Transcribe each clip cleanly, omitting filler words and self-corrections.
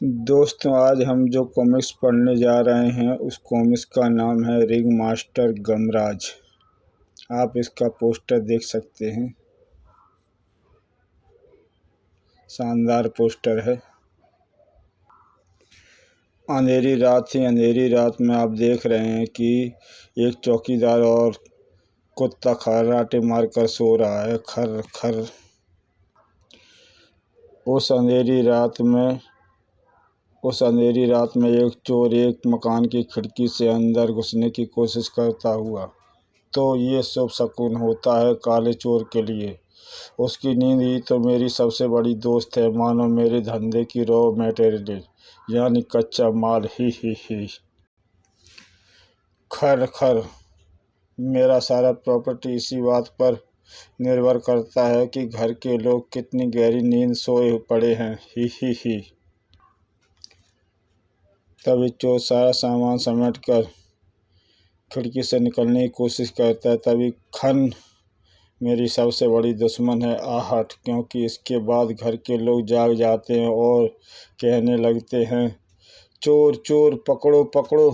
दोस्तों, आज हम जो कॉमिक्स पढ़ने जा रहे हैं उस कॉमिक्स का नाम है रिंग मास्टर गमराज। आप इसका पोस्टर देख सकते हैं, शानदार पोस्टर है। अंधेरी रात थी। अंधेरी रात में आप देख रहे हैं कि एक चौकीदार और कुत्ता खर्राटे मारकर सो रहा है, खर खर। उस अंधेरी रात में एक चोर एक मकान की खिड़की से अंदर घुसने की कोशिश करता हुआ। तो ये शुभ शकुन होता है काले चोर के लिए। उसकी नींद ही तो मेरी सबसे बड़ी दोस्त है, मानो मेरे धंधे की रॉ मटेरियल, यानी कच्चा माल। ही। खर खर। मेरा सारा प्रॉपर्टी इसी बात पर निर्भर करता है कि घर के लोग कितनी गहरी नींद सोए पड़े हैं। ही। तभी चोर सारा सामान समेट कर खिड़की से निकलने की कोशिश करता है। तभी खन, मेरी सबसे बड़ी दुश्मन है, आहट, क्योंकि इसके बाद घर के लोग जाग जाते हैं और कहने लगते हैं, चोर चोर पकड़ो पकड़ो।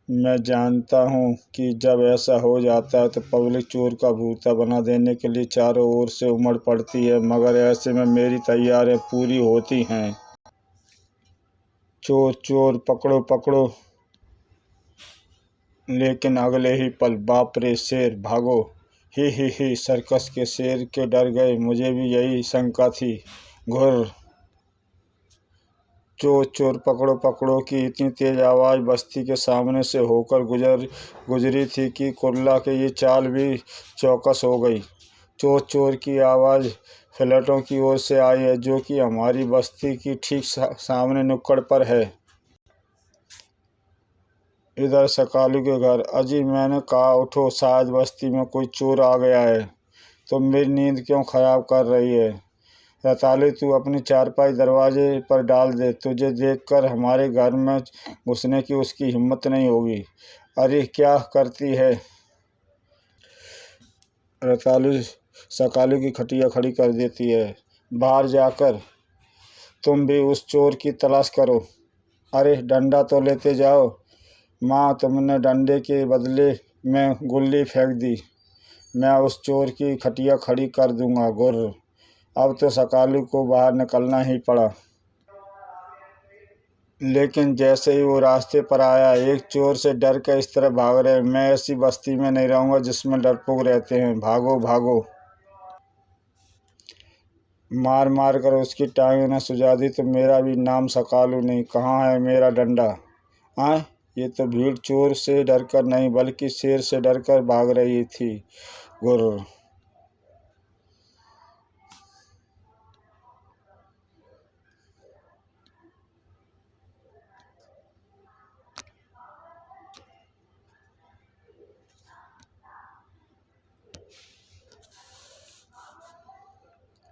मैं जानता हूँ कि जब ऐसा हो जाता है तो पब्लिक चोर का भूता बना देने के लिए चारों ओर से उमड़ पड़ती है, मगर ऐसे में मेरी तैयारियां पूरी होती हैं। चोर चोर पकड़ो पकड़ो। लेकिन अगले ही पल, बाप रे शेर, भागो। ही। सर्कस के शेर के डर गए, मुझे भी यही शंका थी। घुर। चोर चोर पकड़ो पकड़ो की इतनी तेज आवाज़ बस्ती के सामने से होकर गुजरी थी कि कुर्ला के ये चाल भी चौकस हो गई। चोर चोर की आवाज़ फ्लैटों की ओर से आई है, जो कि हमारी बस्ती की ठीक सामने नुक्कड़ पर है। इधर सकालू के घर। अजी, मैंने कहा उठो, शायद बस्ती में कोई चोर आ गया है। तुम मेरी नींद क्यों खराब कर रही है? रतालू, तू अपनी चारपाई दरवाजे पर डाल दे, तुझे देखकर हमारे घर में घुसने की उसकी हिम्मत नहीं होगी। अरे क्या करती है? रतालू सकालू की खटिया खड़ी कर देती है। बाहर जाकर तुम भी उस चोर की तलाश करो। अरे डंडा तो लेते जाओ। माँ, तुमने डंडे के बदले में गुल्ली फेंक दी। मैं उस चोर की खटिया खड़ी कर दूंगा। गुर्र। अब तो सकालू को बाहर निकलना ही पड़ा। लेकिन जैसे ही वो रास्ते पर आया, एक चोर से डर कर इस तरह भाग रहे। मैं ऐसी बस्ती में नहीं रहूंगा जिसमें डरपोक रहते हैं। भागो भागो। मार मार कर उसकी टांगें न सुजा दी तो मेरा भी नाम सकालू नहीं। कहाँ है मेरा डंडा? आए, ये तो भीड़ चोर से डरकर नहीं बल्कि शेर से डरकर भाग रही थी। गुर्र।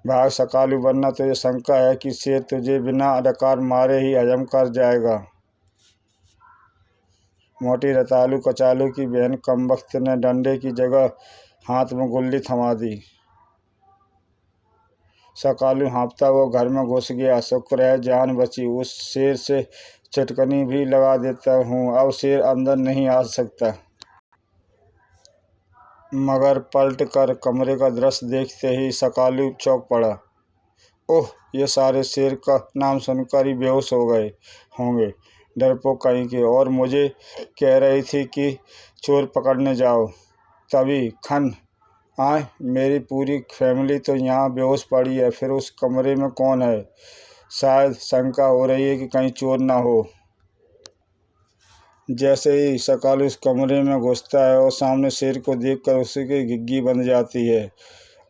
भाग सकालू, वरना तुझे शंका है कि शेर तुझे बिना डकार मारे ही हजम कर जाएगा। मोटी रतालू कचालू की बहन कमबख्त ने डंडे की जगह हाथ में गुल्ली थमा दी। सकालू हाँफता हुआ घर में घुस गया। शुक्र है जान बची। उस शेर से चटकनी भी लगा देता हूँ, अब शेर अंदर नहीं आ सकता। मगर पलट कर कमरे का दृश्य देखते ही सकालू चौंक पड़ा। ओह, ये सारे शेर का नाम सुनकर ही बेहोश हो गए होंगे, डरपोक कहीं के। और मुझे कह रही थी कि चोर पकड़ने जाओ। तभी खन, आए, मेरी पूरी फैमिली तो यहाँ बेहोश पड़ी है, फिर उस कमरे में कौन है? शायद शंका हो रही है कि कहीं चोर ना हो। जैसे ही सकालू उस कमरे में घुसता है और सामने शेर को देखकर उसी की घिघी बन जाती है।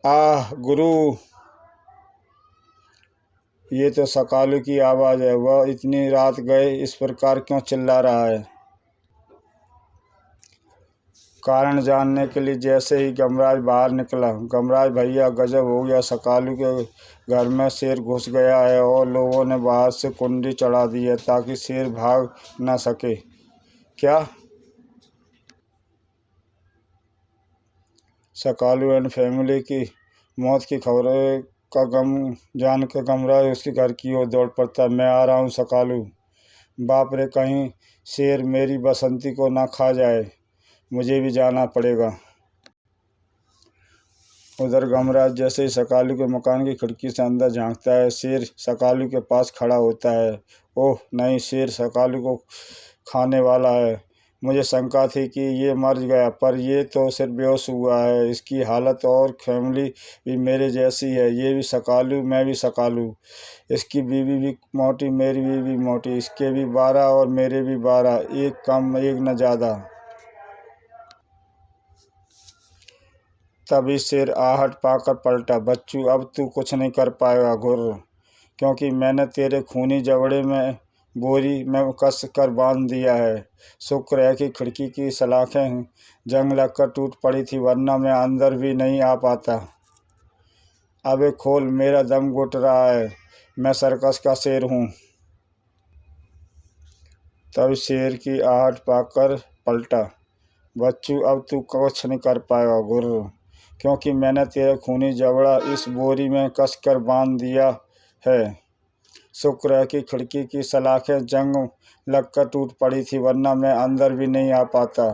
आह गुरु! ये तो सकालू की आवाज़ है। वह इतनी रात गए इस प्रकार क्यों चिल्ला रहा है? कारण जानने के लिए जैसे ही गमराज बाहर निकला। गमराज भैया, गजब हो गया, सकालू के घर में शेर घुस गया है और लोगों ने बाहर से कुंडी चढ़ा दी है ताकि शेर भाग न सके। क्या? सकालू एंड फैमिली की मौत की खबरें का गम जान कर गमराज उसके घर की ओर दौड़ पड़ता। मैं आ रहा हूँ सकालू। बाप रे, कहीं शेर मेरी बसंती को ना खा जाए, मुझे भी जाना पड़ेगा। उधर गमराज जैसे ही सकालू के मकान की खिड़की से अंदर झांकता है, शेर सकालू के पास खड़ा होता है। ओह नहीं, शेर सकालू को खाने वाला है। मुझे शंका थी कि ये मर गया, पर ये तो सिर्फ बेहोश हुआ है। इसकी हालत और फैमिली भी मेरे जैसी है। ये भी सकालू, मैं भी सकालू। इसकी बीवी भी मोटी, मेरी बीवी भी मोटी। इसके भी 12 और मेरे भी 12, एक कम एक न ज़्यादा। तभी शेर आहट पाकर पलटा। बच्चू, अब तू कुछ नहीं कर पाएगा घुर्र, क्योंकि मैंने तेरे खूनी जबड़े में बोरी में कस कर बांध दिया है। शुक्र है कि खिड़की की सलाखें जंग लगकर टूट पड़ी थी, वरना मैं अंदर भी नहीं आ पाता। अबे खोल, मेरा दम घुट रहा है, मैं सर्कस का शेर हूँ। तब शेर की आहट पाकर पलटा। बच्चू, अब तू कुछ नहीं कर पाएगा घुर्र, क्योंकि मैंने तेरा खूनी जबड़ा इस बोरी में कस कर बांध दिया है। शुक्र है कि खिड़की की सलाखें जंग लगकर टूट पड़ी थी, वरना मैं अंदर भी नहीं आ पाता।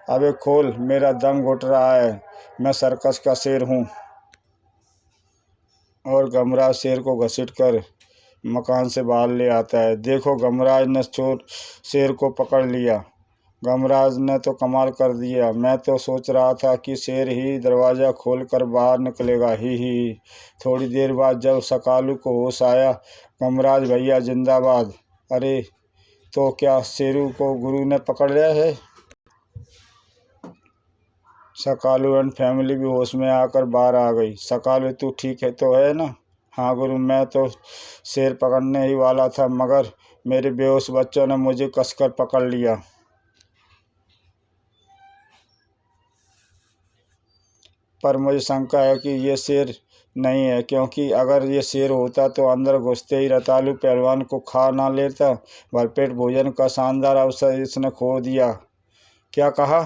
अबे खोल, मेरा दम घुट रहा है, मैं सर्कस का शेर हूँ। और गमराज शेर को घसीट कर मकान से बाहर ले आता है। देखो, गमराज ने चोर शेर को पकड़ लिया। गमराज ने तो कमाल कर दिया। मैं तो सोच रहा था कि शेर ही दरवाज़ा खोलकर बाहर निकलेगा। ही। थोड़ी देर बाद जब सकालू को होश आया, गमराज भैया जिंदाबाद। अरे, तो क्या शेरू को गुरु ने पकड़ लिया है? सकालू एंड फैमिली भी होश में आकर बाहर आ गई। सकालू, तू ठीक है तो है ना? हाँ गुरु, मैं तो शेर पकड़ने ही वाला था, मगर मेरे बेहोश बच्चों ने मुझे कसकर पकड़ लिया। पर मुझे शंका है कि ये शेर नहीं है, क्योंकि अगर ये शेर होता तो अंदर घुसते ही रतालू पहलवान को खा ना लेता। भरपेट भोजन का शानदार अवसर इसने खो दिया। क्या कहा?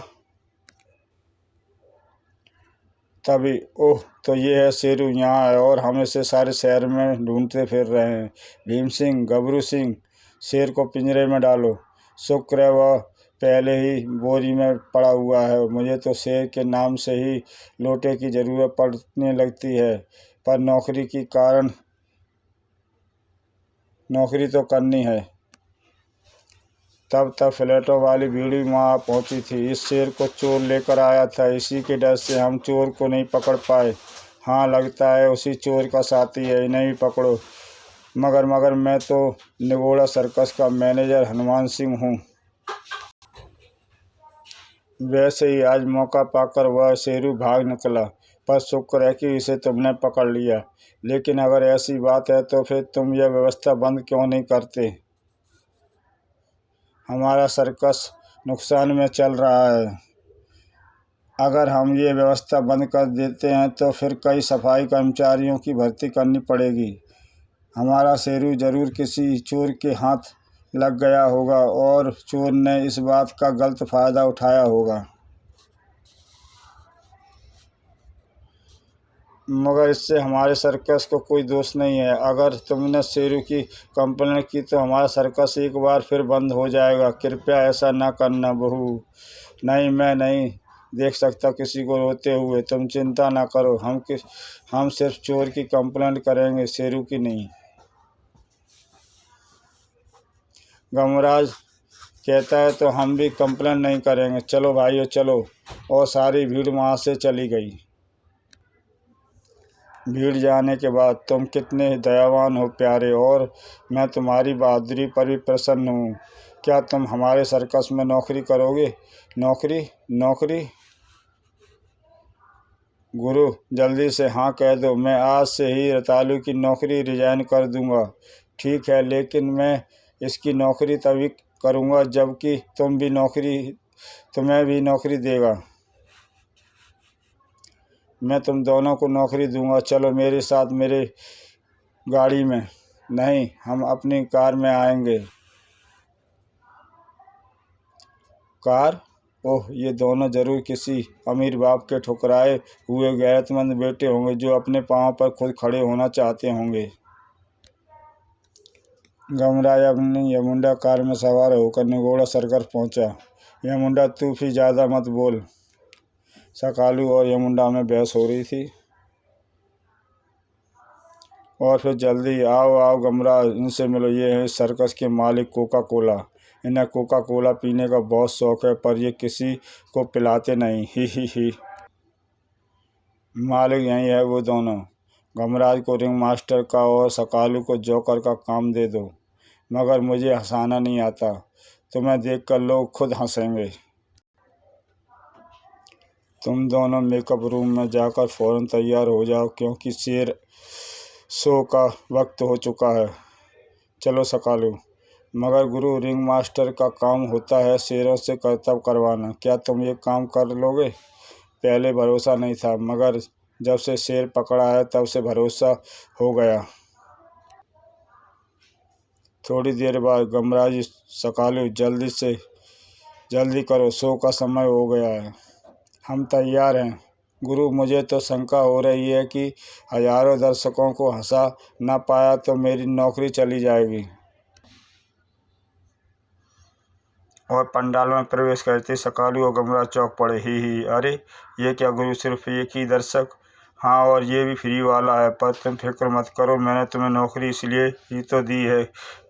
तभी, ओह, तो ये है शेरू यहाँ है और हम इसे सारे शहर में ढूंढते फिर रहे हैं। भीम सिंह, गबरू सिंह, शेर को पिंजरे में डालो। शुक्र है वह पहले ही बोरी में पड़ा हुआ है। मुझे तो शेर के नाम से ही लोटे की ज़रूरत पड़ने लगती है, पर नौकरी तो करनी है। तब तक फ्लैटों वाली भीड़ वहाँ पहुँची थी। इस शेर को चोर लेकर आया था, इसी के डर से हम चोर को नहीं पकड़ पाए। हाँ, लगता है उसी चोर का साथी है, इन्हें भी पकड़ो। मगर मैं तो निगोड़ा सर्कस का मैनेजर हनुमान सिंह हूँ। वैसे ही आज मौका पाकर वह शेरू भाग निकला, पर शुक्र है कि इसे तुमने पकड़ लिया। लेकिन अगर ऐसी बात है तो फिर तुम यह व्यवस्था बंद क्यों नहीं करते? हमारा सर्कस नुकसान में चल रहा है। अगर हम ये व्यवस्था बंद कर देते हैं तो फिर कई सफाई कर्मचारियों की भर्ती करनी पड़ेगी। हमारा शेरू जरूर किसी चोर के हाथ लग गया होगा और चोर ने इस बात का गलत फ़ायदा उठाया होगा। मगर इससे हमारे सर्कस को कोई दोष नहीं है। अगर तुमने शेरू की कंप्लेंट की तो हमारा सर्कस एक बार फिर बंद हो जाएगा। कृपया ऐसा ना करना बहू। नहीं, मैं नहीं देख सकता किसी को रोते हुए। तुम चिंता ना करो, हम सिर्फ चोर की कंप्लेंट करेंगे, शेरू की नहीं। गमराज कहता है तो हम भी कंप्लेंट नहीं करेंगे। चलो भाइयों चलो। और सारी भीड़ वहाँ से चली गई। भीड़ जाने के बाद, तुम कितने दयावान हो प्यारे, और मैं तुम्हारी बहादुरी पर भी प्रसन्न हूँ। क्या तुम हमारे सर्कस में नौकरी करोगे? नौकरी? नौकरी? गुरु, जल्दी से हाँ कह दो, मैं आज से ही रतालू की नौकरी रिजाइन कर दूंगा। ठीक है, लेकिन मैं इसकी नौकरी तभी करूंगा जबकि तुम्हें भी नौकरी देगा। मैं तुम दोनों को नौकरी दूंगा। चलो मेरे साथ मेरे गाड़ी में। नहीं, हम अपनी कार में आएंगे। कार? ओह, ये दोनों जरूर किसी अमीर बाप के ठुकराए हुए गैरतमंद बेटे होंगे जो अपने पाँव पर खुद खड़े होना चाहते होंगे। गमराज अपनी यमुंडा कार में सवार होकर निगोड़ा सर्कस पहुंचा। यमुंडा, तू भी ज़्यादा मत बोल। सकालू और यमुंडा में बहस हो रही थी। और फिर जल्दी आओ आओ गमराज, इनसे मिलो, ये हैं सर्कस के मालिक कोका कोला। इन्हें कोका कोला पीने का बहुत शौक है, पर ये किसी को पिलाते नहीं। ही। मालिक यही है वो दोनों। गमराज को रिंग मास्टर का और सकालू को जोकर का काम दे दो, मगर मुझे हंसाना नहीं आता। तुम्हें देखकर लोग खुद हंसेंगे। तुम दोनों मेकअप रूम में जाकर फौरन तैयार हो जाओ, क्योंकि शेर शो का वक्त हो चुका है। चलो सकालू। मगर गुरु, रिंग मास्टर का काम होता है शेरों से करतब करवाना। क्या तुम ये काम कर लोगे? पहले भरोसा नहीं था, मगर जब से शेर पकड़ा है तब से भरोसा हो गया। थोड़ी देर बाद गमराज, सकालू, जल्दी करो, शो का समय हो गया है। हम तैयार हैं गुरु। मुझे तो शंका हो रही है कि हजारों दर्शकों को हंसा ना पाया तो मेरी नौकरी चली जाएगी। और पंडाल में प्रवेश करते सकालू और गमराज चौंक पड़े। ही, अरे ये क्या गुरु, सिर्फ एक ही दर्शक? हाँ, और ये भी फ्री वाला है। पर तुम फिक्र मत करो, मैंने तुम्हें नौकरी इसलिए ही तो दी है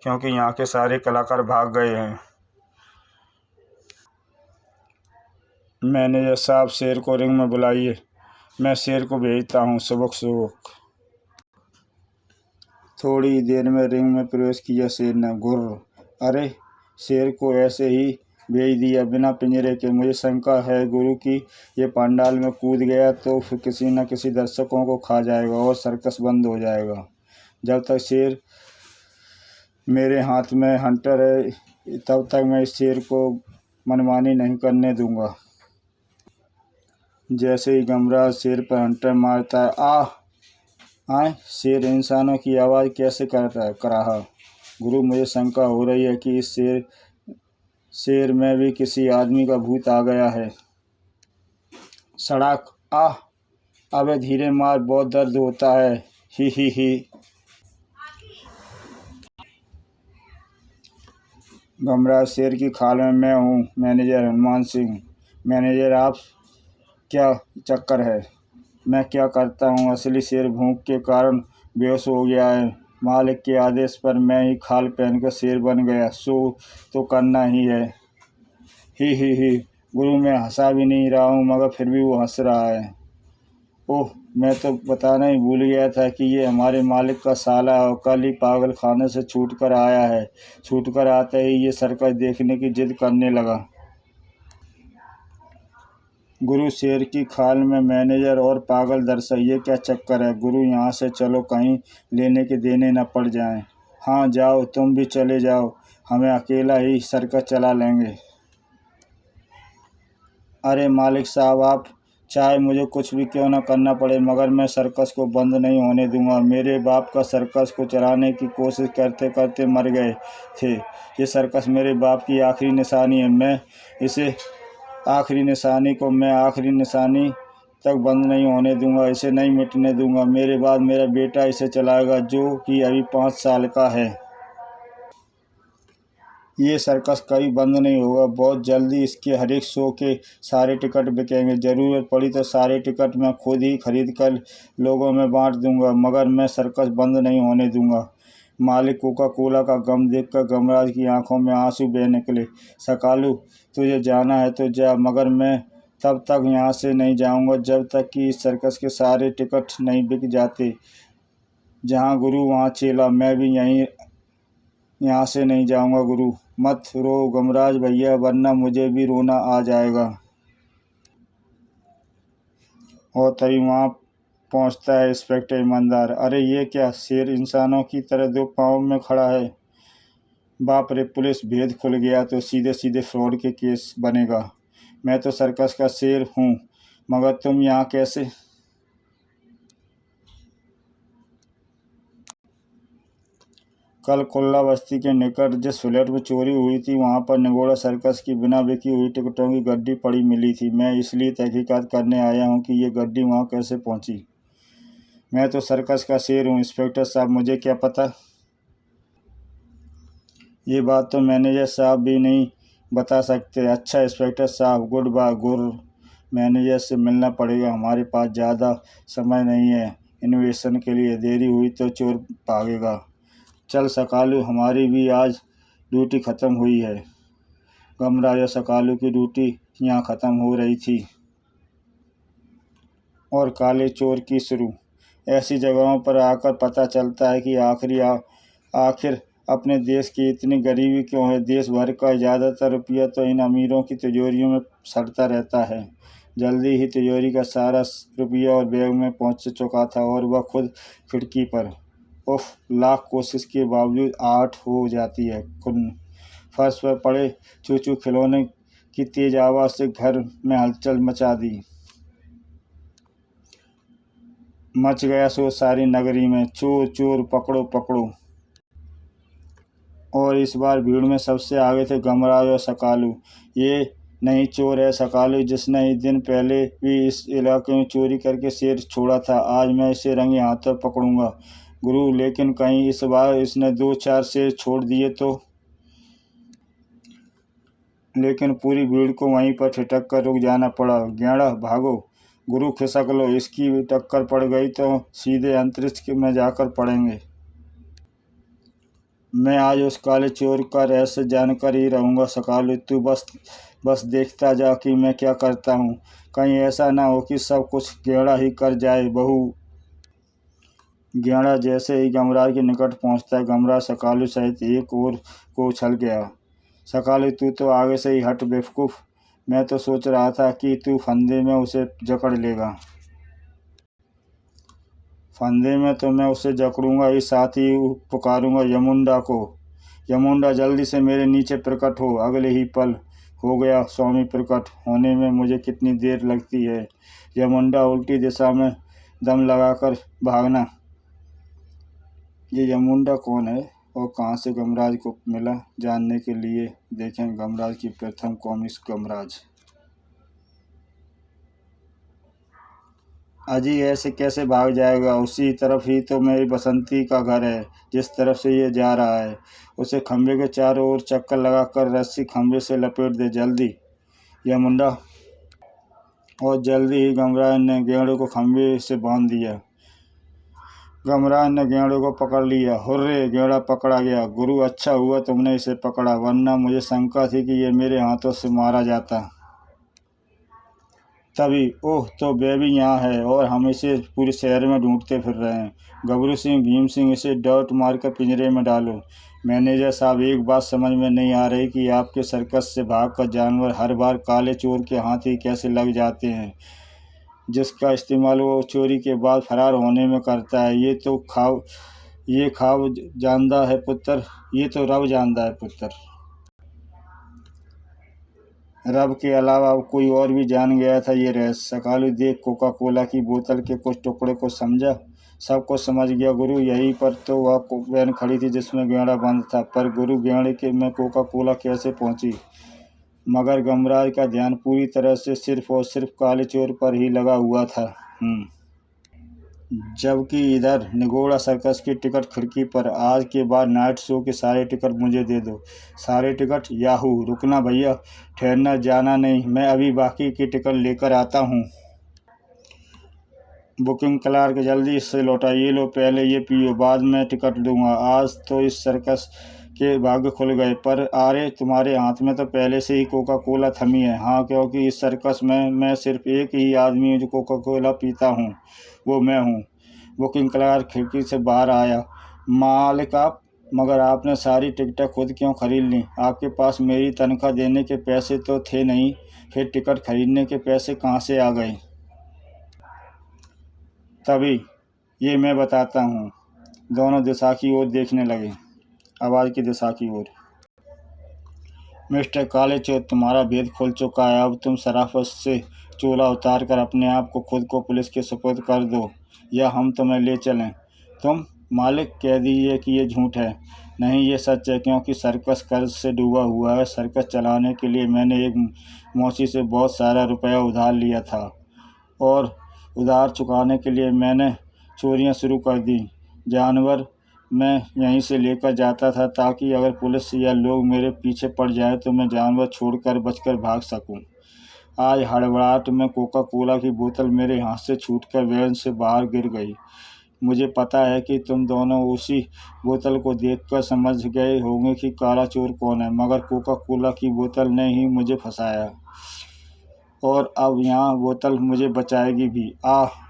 क्योंकि यहाँ के सारे कलाकार भाग गए हैं। मैनेजर साहब, शेर को रिंग में बुलाइए। मैं शेर को भेजता हूँ। सुबक। थोड़ी देर में रिंग में प्रवेश किया शेर ने। गुर्र। अरे, शेर को ऐसे ही भेज दिया बिना पिंजरे के? मुझे शंका है गुरु कि ये पंडाल में कूद गया तो फिर किसी न किसी दर्शकों को खा जाएगा और सर्कस बंद हो जाएगा। जब तक शेर मेरे हाथ में हंटर है तब तक मैं इस शेर को मनमानी नहीं करने दूंगा। जैसे ही गमराज शेर पर हंटर मारता है, आए, शेर इंसानों की आवाज़ कैसे कर रहा? गुरु, मुझे शंका हो रही है कि इस शेर में भी किसी आदमी का भूत आ गया है। सड़क। अबे धीरे मार, बहुत दर्द होता है। ही। गमराज, शेर की खाल में मैं हूँ। मैनेजर हनुमान सिंह। मैनेजर, आप क्या चक्कर है? मैं क्या करता हूँ? असली शेर भूख के कारण बेहोश हो गया है। मालिक के आदेश पर मैं ही खाल पहनकर शेर बन गया। सो तो करना ही है। ही। गुरु, मैं हंसा भी नहीं रहा हूँ मगर फिर भी वो हंस रहा है। ओह, मैं तो बताना ही भूल गया था कि ये हमारे मालिक का साला है और कल ही पागल खाने से छूट कर आया है। छूट कर आते ही ये सर्कस देखने की जिद करने लगा। गुरु, शेर की खाल में मैनेजर और पागल दर्शक, ये क्या चक्कर है? गुरु, यहाँ से चलो, कहीं लेने के देने न पड़ जाएं। हाँ जाओ, तुम भी चले जाओ, हमें अकेला ही सर्कस चला लेंगे। अरे मालिक साहब, आप चाहे मुझे कुछ भी क्यों ना करना पड़े, मगर मैं सर्कस को बंद नहीं होने दूंगा। मेरे बाप का सर्कस को चलाने की कोशिश करते करते मर गए थे। ये सर्कस मेरे बाप की आखिरी निशानी है। मैं आखिरी निशानी तक बंद नहीं होने दूंगा। इसे नहीं मिटने दूंगा। मेरे बाद मेरा बेटा इसे चलाएगा, जो कि अभी 5 साल का है। ये सर्कस कभी बंद नहीं होगा। बहुत जल्दी इसके हर एक शो के सारे टिकट बिकेंगे। ज़रूरत पड़ी तो सारे टिकट मैं खुद ही खरीद कर लोगों में बांट दूंगा, मगर मैं सर्कस बंद नहीं होने दूंगा। मालिक कोका कोला का गम देखकर गमराज की आंखों में आंसू बह निकले। सकालू, तुझे जाना है तो जा, मगर मैं तब तक यहाँ से नहीं जाऊँगा जब तक कि इस सर्कस के सारे टिकट नहीं बिक जाते। जहाँ गुरु वहाँ चेला। मैं भी यहाँ से नहीं जाऊँगा। गुरु, मत रो गमराज भैया, वरना मुझे भी रोना आ जाएगा। और तभी वहाँ पहुँचता है इंस्पेक्टर ईमानदार। अरे ये क्या, शेर इंसानों की तरह 2 पाँव में खड़ा है। बाप रे, पुलिस, भेद खुल गया तो सीधे फ्रॉड के केस बनेगा। मैं तो सर्कस का शेर हूँ, मगर तुम यहाँ कैसे? कल कुल्ला बस्ती के निकट जिस फ्लैट में चोरी हुई थी वहां पर निगोड़ा सर्कस की बिना बिकी हुई टिकटों की गड्डी पड़ी मिली थी। मैं इसलिए तहकीकात करने आया हूं कि ये गड्डी वहां कैसे पहुंची। मैं तो सर्कस का शेर हूं इंस्पेक्टर साहब, मुझे क्या पता। ये बात तो मैनेजर साहब भी नहीं बता सकते। अच्छा इंस्पेक्टर साहब, गुड बाय। गुर मैनेजर से मिलना पड़ेगा, हमारे पास ज़्यादा समय नहीं है इन्वेस्टिगेशन के लिए। देरी हुई तो चोर भागेगा। चल सकालू, हमारी भी आज ड्यूटी ख़त्म हुई है। गमराज और सकालू की ड्यूटी यहाँ ख़त्म हो रही थी और काले चोर की शुरू। ऐसी जगहों पर आकर पता चलता है कि आखिर अपने देश की इतनी गरीबी क्यों है। देश भर का ज़्यादातर रुपया तो इन अमीरों की तिजोरियों में सड़ता रहता है। जल्दी ही तिजोरी का सारा रुपया और बैग में पहुंच चुका था और वह खुद खिड़की पर। उफ, लाख कोशिश के बावजूद 8 हो जाती है। फर्श पर पड़े चूचू खिलौने की तेज आवाज़ से घर में हलचल मचा दी। मच गया शोर सारी नगरी में, चोर चोर पकड़ो पकड़ो। और इस बार भीड़ में सबसे आगे थे गमराज और सकालू। ये नहीं चोर है सकालू जिसने एक दिन पहले भी इस इलाके में चोरी करके शेर छोड़ा था। आज मैं इसे रंगे हाथों पकड़ूंगा गुरु, लेकिन कहीं इस बार इसने 2-4 शेर छोड़ दिए तो। लेकिन पूरी भीड़ को वहीं पर ठिठक कर रुक जाना पड़ा। गेड़ा भागो गुरु, खिसक लो, इसकी टक्कर पड़ गई तो सीधे अंतरिक्ष में जाकर पड़ेंगे। मैं आज उस काले चोर का रहस्य जानकर ही रहूँगा सकालू, तू बस देखता जा कि मैं क्या करता हूँ। कहीं ऐसा ना हो कि सब कुछ गेड़ा ही कर जाए। बहू गेड़ा जैसे ही गमराज के निकट पहुँचता है, गमराज सकालू सहित एक और को उछल गया। सकालू, तू तो आगे से ही हट बेवकूफ़, मैं तो सोच रहा था कि तू फंदे में उसे जकड़ लेगा। फंदे में तो मैं उसे जकड़ूंगा ही, साथ ही पुकारूंगा यमुंडा को। यमुंडा जल्दी से मेरे नीचे प्रकट हो। अगले ही पल हो गया स्वामी प्रकट होने में मुझे कितनी देर लगती है। यमुंडा उल्टी दिशा में दम लगाकर भागना। ये यमुंडा कौन है और कहाँ से गमराज को मिला, जानने के लिए देखें गमराज की प्रथम कॉमिक्स गमराज। अजी ऐसे कैसे भाग जाएगा, उसी तरफ ही तो मेरी बसंती का घर है जिस तरफ से ये जा रहा है। उसे खंभे के चारों ओर चक्कर लगाकर रस्सी खंभे से लपेट दे जल्दी यमुंडा। और जल्दी ही गमराज ने गेंडे को खंभे से बांध दिया। गमराज ने गेंडे को पकड़ लिया। हुर्रे, गेंडा पकड़ा गया। गुरु, अच्छा हुआ तुमने इसे पकड़ा, वरना मुझे शंका थी कि ये मेरे हाथों से मारा जाता। तभी ओह, तो बेबी यहाँ है और हम इसे पूरे शहर में ढूंढते फिर रहे हैं। गबरू सिंह, भीम सिंह, इसे डॉट मारकर पिंजरे में डालो। मैनेजर साहब, एक बात समझ में नहीं आ रही कि आपके सर्कस से भागकर जानवर हर बार काले चोर के हाथ ही कैसे लग जाते हैं, जिसका इस्तेमाल वो चोरी के बाद फरार होने में करता है। ये खाब जानदा है पुत्र, ये तो रब जानदा है पुत्र। रब के अलावा अब कोई और भी जान गया था ये रहस्य। सकालू देख कोका कोला की बोतल के कुछ टुकड़े को समझा। सब कुछ समझ गया गुरु। यहीं पर तो वह वैन खड़ी थी जिसमें गेंडा बंद था। पर गुरु, गेंडे के में कोका कोला कैसे पहुंची? मगर गमराज का ध्यान पूरी तरह से सिर्फ और सिर्फ काले चोर पर ही लगा हुआ था। जबकि इधर निगोड़ा सर्कस की टिकट खिड़की पर। आज के बाद नाइट शो के सारे टिकट मुझे दे दो। सारे टिकट? याहू, रुकना भैया, ठहरना, जाना नहीं, मैं अभी बाकी की टिकट लेकर आता हूँ। बुकिंग क्लार्क, जल्दी इससे लौटा। ये लो, पहले ये पियो, बाद में टिकट दूंगा। आज तो इस सर्कस के भाग्य खुल गए। पर अरे, तुम्हारे हाथ में तो पहले से ही कोका कोला थमी है। हाँ, क्योंकि इस सर्कस में मैं सिर्फ एक ही आदमी हूँ जो कोका कोला पीता हूँ, वो मैं हूँ। बुकिंग क्लार्क खिड़की से बाहर आया। मालिक आप, मगर आपने सारी टिकटें खुद क्यों खरीद लीं? आपके पास मेरी तनख्वाह देने के पैसे तो थे नहीं, फिर टिकट खरीदने के पैसे कहाँ से आ गए? तभी ये मैं बताता हूँ। दोनों दिशा की ओर देखने लगे, आवाज़ की दिशा की ओर। मिस्टर काले चोर, तुम्हारा भेद खुल चुका है। अब तुम शराफत से चोला उतार कर अपने आप को खुद को पुलिस के सुपुर्द कर दो या हम तुम्हें ले चलें। तुम? मालिक, कह दीजिए कि ये झूठ है। नहीं, ये सच है, क्योंकि सर्कस कर्ज से डूबा हुआ है। सर्कस चलाने के लिए मैंने एक मौसी से बहुत सारा रुपया उधार लिया था और उधार चुकाने के लिए मैंने चोरियां शुरू कर दी। जानवर मैं यहीं से लेकर जाता था ताकि अगर पुलिस या लोग मेरे पीछे पड़ जाएं तो मैं जानवर छोड़कर बचकर भाग सकूं। आज हड़बड़ाहट में कोका कोला की बोतल मेरे हाथ से छूटकर वैन से बाहर गिर गई। मुझे पता है कि तुम दोनों उसी बोतल को देखकर समझ गए होंगे कि काला चोर कौन है, मगर कोका कोला की बोतल ने ही मुझे फंसाया और अब यहाँ बोतल मुझे बचाएगी भी। आह!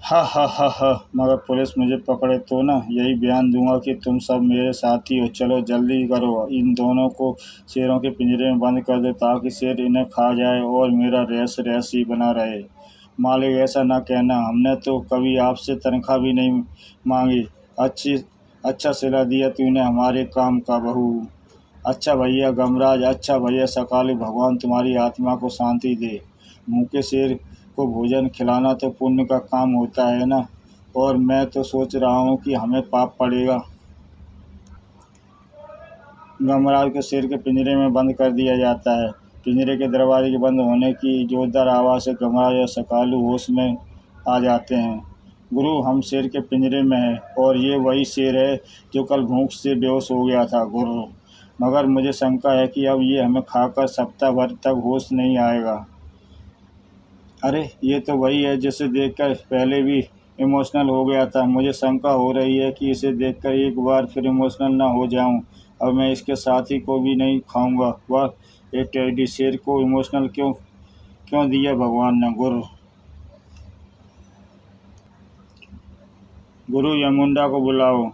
हा हा हा हा! मगर पुलिस मुझे पकड़े तो ना, यही बयान दूंगा कि तुम सब मेरे साथी हो। चलो जल्दी करो, इन दोनों को शेरों के पिंजरे में बंद कर दो ताकि शेर इन्हें खा जाए और मेरा रहस्य ही बना रहे। मालिक, ऐसा ना कहना, हमने तो कभी आपसे तनख्वाह भी नहीं मांगी। अच्छा सिला दिया तूने हमारे काम का, बहू। अच्छा भैया गमराज, अच्छा भैया सकालू, भगवान तुम्हारी आत्मा को शांति दे। भूखे शेर को भोजन खिलाना तो पुण्य का काम होता है ना, और मैं तो सोच रहा हूँ कि हमें पाप पड़ेगा। गमराज को शेर के पिंजरे में बंद कर दिया जाता है। पिंजरे के दरवाजे के बंद होने की जोरदार आवाज़ से गमराज और सकालू होश में आ जाते हैं। गुरु, हम शेर के पिंजरे में हैं और ये वही शेर है जो कल भूख से बेहोश हो गया था। गुरु, मगर मुझे शंका है कि अब ये हमें खाकर सप्ताह भर तक होश नहीं आएगा। अरे, ये तो वही है जिसे देखकर पहले भी इमोशनल हो गया था। मुझे शंका हो रही है कि इसे देखकर एक बार फिर इमोशनल ना हो जाऊं। अब मैं इसके साथी को भी नहीं खाऊंगा। वह एक टेडी शेर को इमोशनल क्यों क्यों दिया भगवान ने। गुरु, यमुंडा को बुलाओ।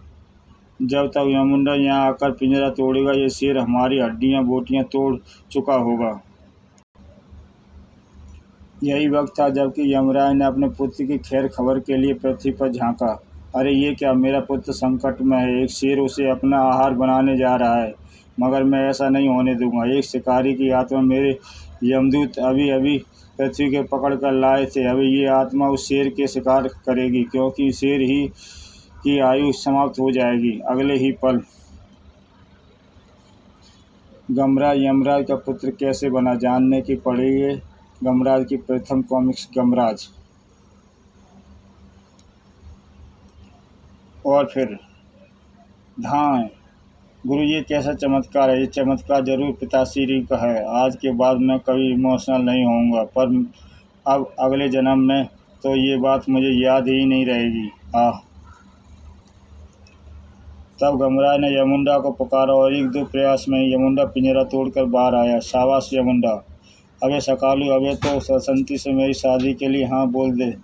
जब तक यमुंडा यहाँ आकर पिंजरा तोड़ेगा ये शेर हमारी हड्डियाँ बोटियाँ तोड़ चुका होगा। यही वक्त था जबकि यमराज ने अपने पुत्र की खैर खबर के लिए पृथ्वी पर झांका। अरे ये क्या, मेरा पुत्र संकट में है। एक शेर उसे अपना आहार बनाने जा रहा है, मगर मैं ऐसा नहीं होने दूंगा। एक शिकारी की आत्मा मेरे यमदूत अभी अभी पृथ्वी के पकड़ कर लाए थे। अभी ये आत्मा उस शेर के शिकार करेगी, क्योंकि शेर ही की आयु समाप्त हो जाएगी अगले ही पल। गमराज यमराज का पुत्र कैसे बना, जानने की पड़ेगी गमराज की प्रथम कॉमिक्स गमराज। और फिर धाएं। गुरु, ये कैसा चमत्कार है। ये चमत्कार जरूर पिताश्री का है। आज के बाद मैं कभी इमोशनल नहीं होऊंगा, पर अब अगले जन्म में तो ये बात मुझे याद ही नहीं रहेगी। आह! तब गमराज ने यमुंडा को पुकारा और एक दो प्रयास में यमुंडा पिंजरा तोड़कर बाहर आया। शाबाश यमुंडा। अबे सकालू, अबे तो सरसंती से मेरी शादी के लिए हाँ बोल दे।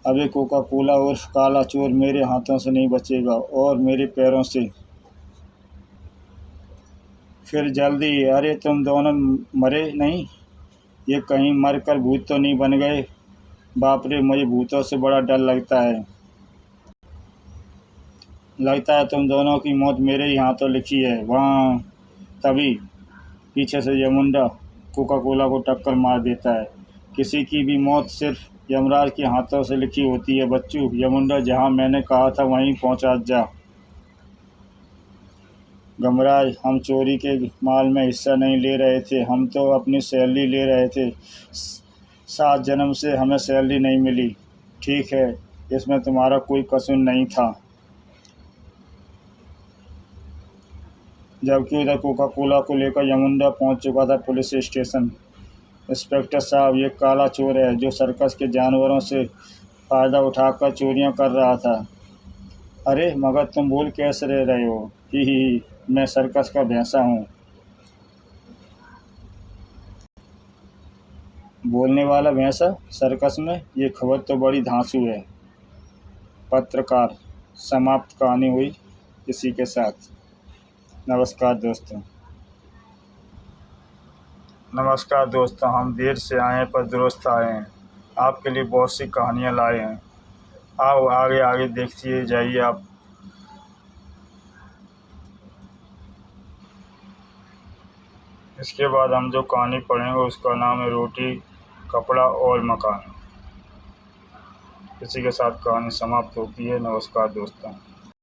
अबे कोका कोला उर्फ काला चोर मेरे हाथों से नहीं बचेगा और मेरे पैरों से फिर जल्दी। अरे तुम दोनों मरे नहीं, ये कहीं मर कर भूत तो नहीं बन गए। बाप रे, मुझे भूतों से बड़ा डर लगता है। लगता है तुम दोनों की मौत मेरे ही हाथों लिखी है। वहाँ तभी पीछे से यमुंडा कोका कोला को टक्कर मार देता है। किसी की भी मौत सिर्फ यमराज के हाथों से लिखी होती है बच्चू। यमुंडा, जहाँ मैंने कहा था वहीं पहुँचा जा। गमराज, हम चोरी के माल में हिस्सा नहीं ले रहे थे, हम तो अपनी सैलरी ले रहे थे। 7 जन्म से हमें सैलरी नहीं मिली। ठीक है, इसमें तुम्हारा कोई कसूर नहीं था। जबकि उधर कोका कोला को लेकर यमुंडा पहुंच चुका था पुलिस स्टेशन। इंस्पेक्टर साहब, ये काला चोर है जो सर्कस के जानवरों से फ़ायदा उठाकर चोरियां कर रहा था। अरे मगर तुम भूल कैसे रह रहे हो। ही, मैं सर्कस का भैंसा हूँ। बोलने वाला भैंसा सर्कस में, ये खबर तो बड़ी धांसू है। पत्रकार। समाप्त कहानी हुई इसी के साथ। नमस्कार दोस्तों। हम देर से आए हैं पर दुरुस्त आए हैं। आपके लिए बहुत सी कहानियाँ लाए हैं। आओ आगे आगे देखते जाइए आप। इसके बाद हम जो कहानी पढ़ेंगे उसका नाम है रोटी, कपड़ा और मकान। इसी के साथ कहानी समाप्त होती है। नमस्कार दोस्तों।